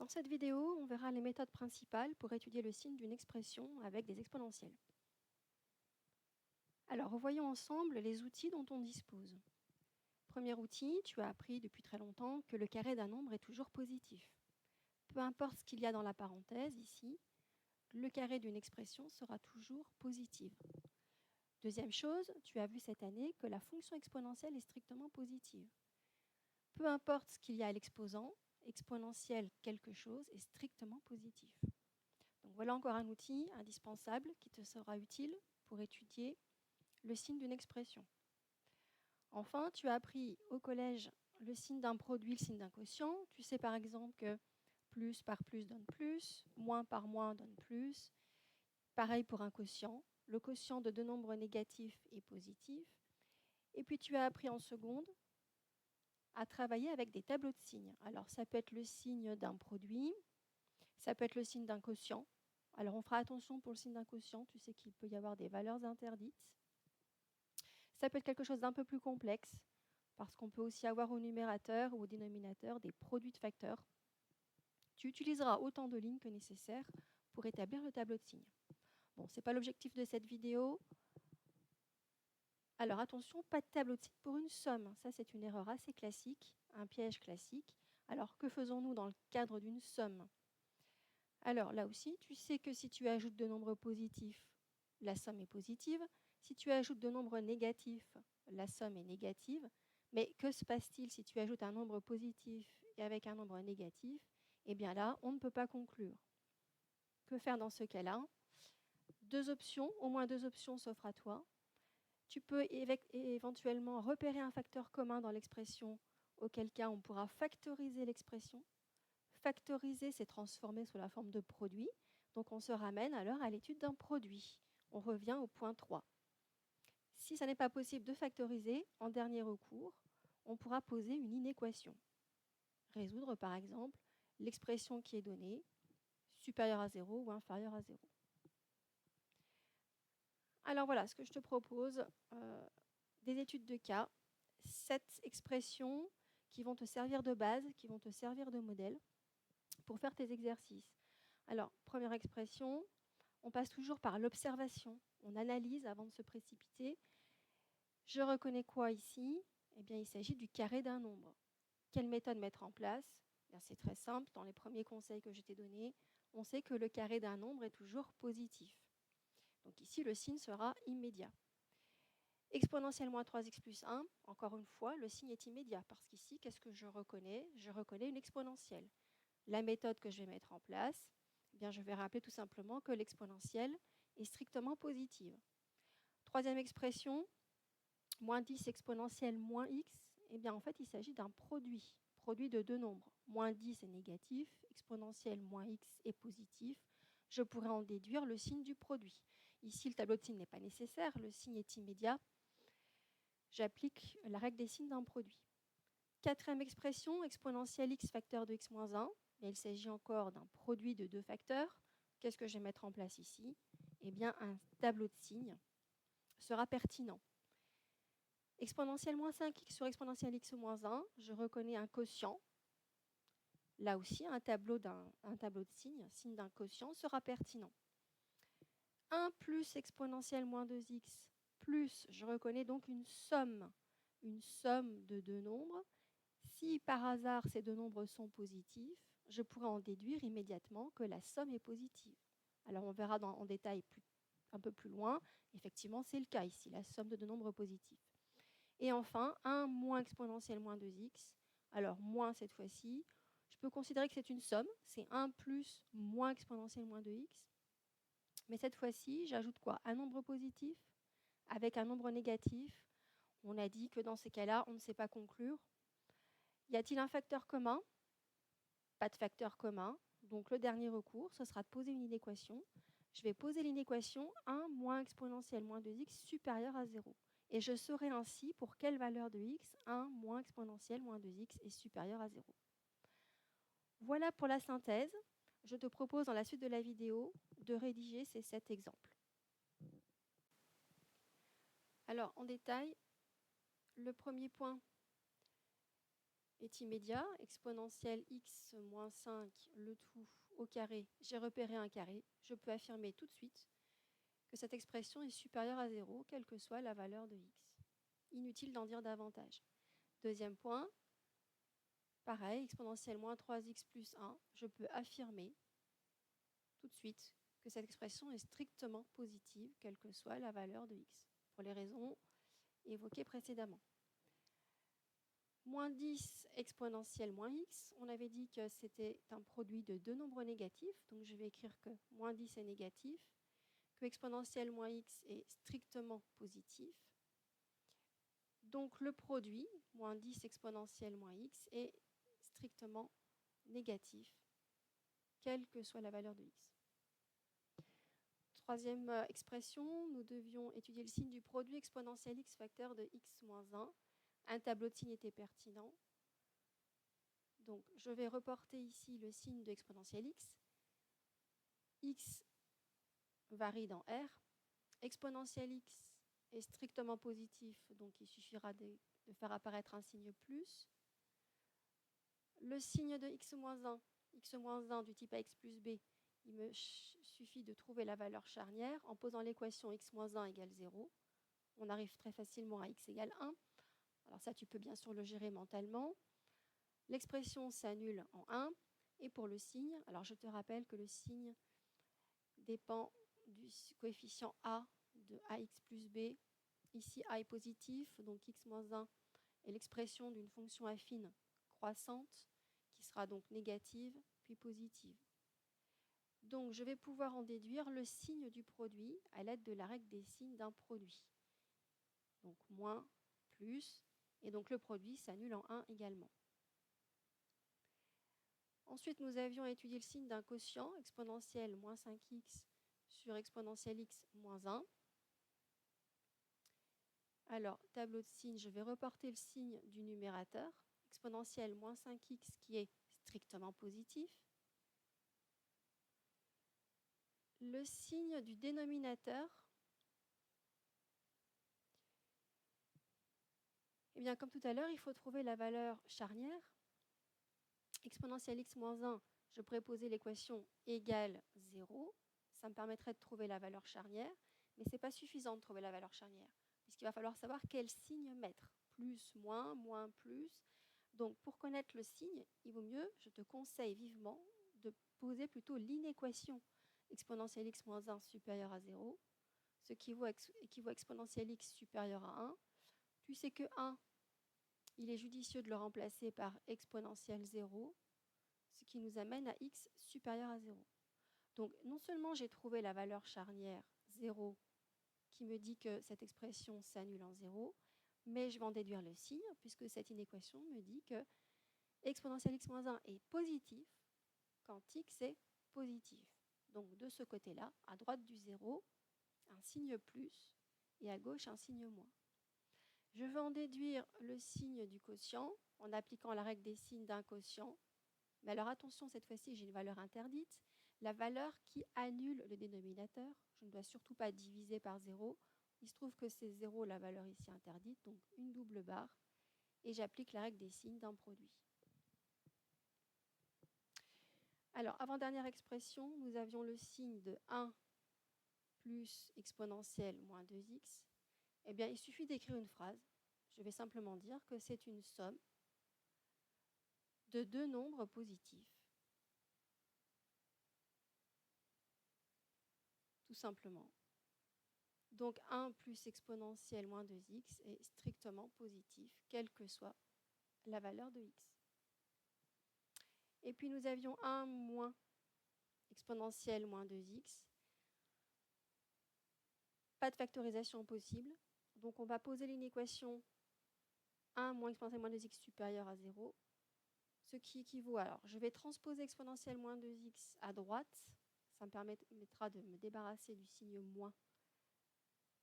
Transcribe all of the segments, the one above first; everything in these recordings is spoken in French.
Dans cette vidéo, on verra les méthodes principales pour étudier le signe d'une expression avec des exponentielles. Alors, voyons ensemble les outils dont on dispose. Premier outil, tu as appris depuis très longtemps que le carré d'un nombre est toujours positif. Peu importe ce qu'il y a dans la parenthèse ici, le carré d'une expression sera toujours positive. Deuxième chose, tu as vu cette année que la fonction exponentielle est strictement positive. Peu importe ce qu'il y a à l'exposant, exponentielle quelque chose est strictement positif. Donc voilà encore un outil indispensable qui te sera utile pour étudier le signe d'une expression. Enfin, tu as appris au collège le signe d'un produit, le signe d'un quotient. Tu sais par exemple que plus par plus donne plus, moins par moins donne plus. Pareil pour un quotient. Le quotient de deux nombres négatifs est positif. Et puis tu as appris en seconde à travailler avec des tableaux de signes. Alors ça peut être le signe d'un produit, ça peut être le signe d'un quotient. Alors on fera attention pour le signe d'un quotient, tu sais qu'il peut y avoir des valeurs interdites. Ça peut être quelque chose d'un peu plus complexe, parce qu'on peut aussi avoir au numérateur ou au dénominateur des produits de facteurs. Tu utiliseras autant de lignes que nécessaire pour établir le tableau de signes. Bon, ce n'est pas l'objectif de cette vidéo. Alors attention, pas de tableau de signes pour une somme. Ça, c'est une erreur assez classique, un piège classique. Alors, que faisons-nous dans le cadre d'une somme ? Alors là aussi, tu sais que si tu ajoutes de nombres positifs, la somme est positive. Si tu ajoutes de nombres négatifs, la somme est négative. Mais que se passe-t-il si tu ajoutes un nombre positif et avec un nombre négatif ? Eh bien là, on ne peut pas conclure. Que faire dans ce cas-là ? Deux options, au moins deux options s'offrent à toi. Tu peux éventuellement repérer un facteur commun dans l'expression, auquel cas on pourra factoriser l'expression. Factoriser, c'est transformer sous la forme de produit. Donc on se ramène alors à l'étude d'un produit. On revient au point 3. Si ça n'est pas possible de factoriser, en dernier recours, on pourra poser une inéquation. Résoudre par exemple l'expression qui est donnée, supérieure à 0 ou inférieure à 0. Alors voilà, ce que je te propose, des études de cas, 7 expressions qui vont te servir de base, qui vont te servir de modèle pour faire tes exercices. Alors, première expression, on passe toujours par l'observation. On analyse avant de se précipiter. Je reconnais quoi ici ? Eh bien, il s'agit du carré d'un nombre. Quelle méthode mettre en place ? C'est très simple. Dans les premiers conseils que je t'ai donnés, on sait que le carré d'un nombre est toujours positif. Donc ici, le signe sera immédiat. Exponentielle moins 3x plus 1, encore une fois, le signe est immédiat. Parce qu'ici, qu'est-ce que je reconnais ? Je reconnais une exponentielle. La méthode que je vais mettre en place, eh bien, je vais rappeler tout simplement que l'exponentielle est strictement positive. Troisième expression, moins 10 exponentielle moins x, eh bien, en fait, il s'agit d'un produit de deux nombres. Moins 10 est négatif, exponentielle moins x est positif. Je pourrais en déduire le signe du produit. Ici, le tableau de signes n'est pas nécessaire, le signe est immédiat. J'applique la règle des signes d'un produit. Quatrième expression, exponentielle x facteur de x moins 1. Mais il s'agit encore d'un produit de deux facteurs. Qu'est-ce que je vais mettre en place ici ? Eh bien, un tableau de signes sera pertinent. Exponentielle moins 5x sur exponentielle x moins 1, je reconnais un quotient. Là aussi, un tableau de signes, signe d'un quotient, sera pertinent. 1 plus exponentielle moins 2x plus, je reconnais donc une somme de deux nombres. Si par hasard ces deux nombres sont positifs, je pourrais en déduire immédiatement que la somme est positive. Alors on verra en détail un peu plus loin. Effectivement, c'est le cas ici, la somme de deux nombres positifs. Et enfin, 1 moins exponentielle moins 2x. Alors moins cette fois-ci, je peux considérer que c'est une somme. C'est 1 plus moins exponentielle moins 2x. Mais cette fois-ci, j'ajoute quoi ? Un nombre positif avec un nombre négatif. On a dit que dans ces cas-là, on ne sait pas conclure. Y a-t-il un facteur commun ? Pas de facteur commun. Donc le dernier recours, ce sera de poser une inéquation. Je vais poser l'inéquation 1 moins exponentielle moins 2x supérieur à 0. Et je saurai ainsi pour quelle valeur de x 1 moins exponentielle moins 2x est supérieur à 0. Voilà pour la synthèse. Je te propose dans la suite de la vidéo de rédiger ces 7 exemples. Alors en détail, le premier point, est immédiat. Exponentielle x moins 5, le tout au carré, j'ai repéré un carré. Je peux affirmer tout de suite que cette expression est supérieure à 0, quelle que soit la valeur de x. Inutile d'en dire davantage. Deuxième point, pareil, exponentielle moins 3x plus 1, je peux affirmer tout de suite que cette expression est strictement positive, quelle que soit la valeur de x, pour les raisons évoquées précédemment. Moins 10 exponentielle moins x, on avait dit que c'était un produit de deux nombres négatifs, donc je vais écrire que moins 10 est négatif, que exponentielle moins x est strictement positif. Donc le produit, moins 10 exponentielle moins x, est strictement négatif, quelle que soit la valeur de x. Troisième expression, nous devions étudier le signe du produit exponentiel x facteur de x moins 1. Un tableau de signes était pertinent. Donc je vais reporter ici le signe de exponentiel x. X varie dans R. Exponentiel x est strictement positif, donc il suffira de faire apparaître un signe plus. Le signe de x-1 du type ax plus b, il me suffit de trouver la valeur charnière en posant l'équation x-1 égale 0. On arrive très facilement à x égale 1. Alors ça, tu peux bien sûr le gérer mentalement. L'expression s'annule en 1. Et pour le signe, alors je te rappelle que le signe dépend du coefficient a de ax plus b. Ici, a est positif, donc x-1 est l'expression d'une fonction affine croissante qui sera donc négative puis positive. Donc, je vais pouvoir en déduire le signe du produit à l'aide de la règle des signes d'un produit. Donc, moins, plus, et donc le produit s'annule en 1 également. Ensuite, nous avions étudié le signe d'un quotient, exponentielle moins 5x sur exponentielle x moins 1. Alors, tableau de signes, je vais reporter le signe du numérateur, exponentielle moins 5x qui est strictement positif. Le signe du dénominateur, eh bien, comme tout à l'heure, il faut trouver la valeur charnière. Exponentielle x moins 1, je pourrais poser l'équation égale 0. Ça me permettrait de trouver la valeur charnière, mais ce n'est pas suffisant de trouver la valeur charnière, puisqu'il va falloir savoir quel signe mettre. Plus, moins, plus. Donc, pour connaître le signe, il vaut mieux, je te conseille vivement, de poser plutôt l'inéquation exponentielle x moins 1 supérieure à 0, ce qui équivaut exponentielle x supérieure à 1. Tu sais que 1, il est judicieux de le remplacer par exponentielle 0, ce qui nous amène à x supérieur à 0. Donc, non seulement j'ai trouvé la valeur charnière 0, qui me dit que cette expression s'annule en 0, mais je vais en déduire le signe, puisque cette inéquation me dit que exponentielle x moins 1 est positif quand x est positif. Donc, de ce côté-là, à droite du 0, un signe plus, et à gauche, un signe moins. Je vais en déduire le signe du quotient en appliquant la règle des signes d'un quotient. Mais alors attention, cette fois-ci, j'ai une valeur interdite, la valeur qui annule le dénominateur. Je ne dois surtout pas diviser par 0. Il se trouve que c'est 0 la valeur ici interdite, donc une double barre. Et j'applique la règle des signes d'un produit. Alors, avant-dernière expression, nous avions le signe de 1 plus exponentielle moins 2x. Eh bien, il suffit d'écrire une phrase. Je vais simplement dire que c'est une somme de deux nombres positifs. Tout simplement. Donc 1 plus exponentielle moins 2x est strictement positif, quelle que soit la valeur de x. Et puis nous avions 1 moins exponentielle moins 2x. Pas de factorisation possible. Donc on va poser l'inéquation 1 moins exponentielle moins 2x supérieure à 0. Ce qui équivaut, alors je vais transposer exponentielle moins 2x à droite. Ça me permettra de me débarrasser du signe moins.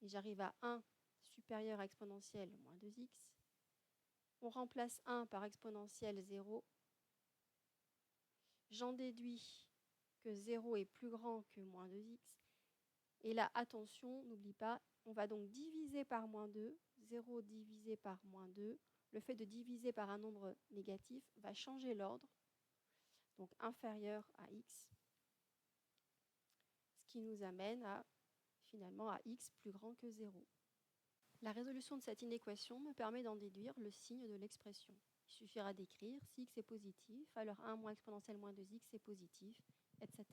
Et j'arrive à 1 supérieur à exponentielle moins 2x. On remplace 1 par exponentielle 0. J'en déduis que 0 est plus grand que moins 2x. Et là, attention, n'oublie pas, on va donc diviser par moins 2. 0 divisé par moins 2, le fait de diviser par un nombre négatif va changer l'ordre, donc inférieur à x, ce qui nous amène finalement à x plus grand que 0. La résolution de cette inéquation me permet d'en déduire le signe de l'expression. Il suffira d'écrire si x est positif, alors 1 moins exponentielle moins 2x est positif, etc.